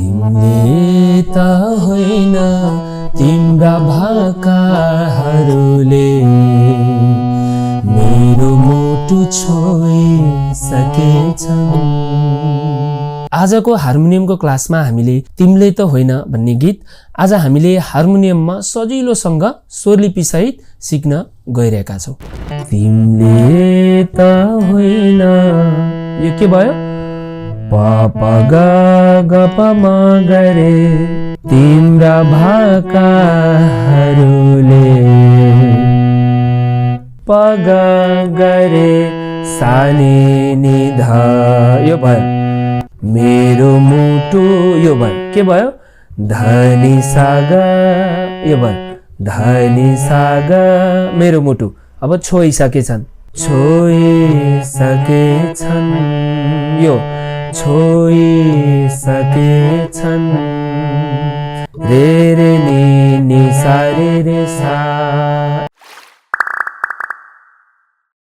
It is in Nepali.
तिमीले त होइन तिम्रा भाकाहरूले मेरो मुटु छोइसकेछन्। आजको हार्मोनियमको क्लासमा हामीले तिमीले त होइन भन्ने गीत आज हामीले हार्मोनियममा सजिलोसँग स्वरलिपि सहित सिक्न गइरहेका छौं। तिमीले त होइन यो के भयो प प ग ग प म गरे तिम्रा भाकाहरूले प ग गरे सानी नि ध यो भयो मेरो मुटु यो भयो के भयो धनी सागा यो भयो धनी सागा मेरो मुटु अब छोइसकेछन् छोइसकेछन् यो छोइसकेछन् रे रे नि सा रे रे सा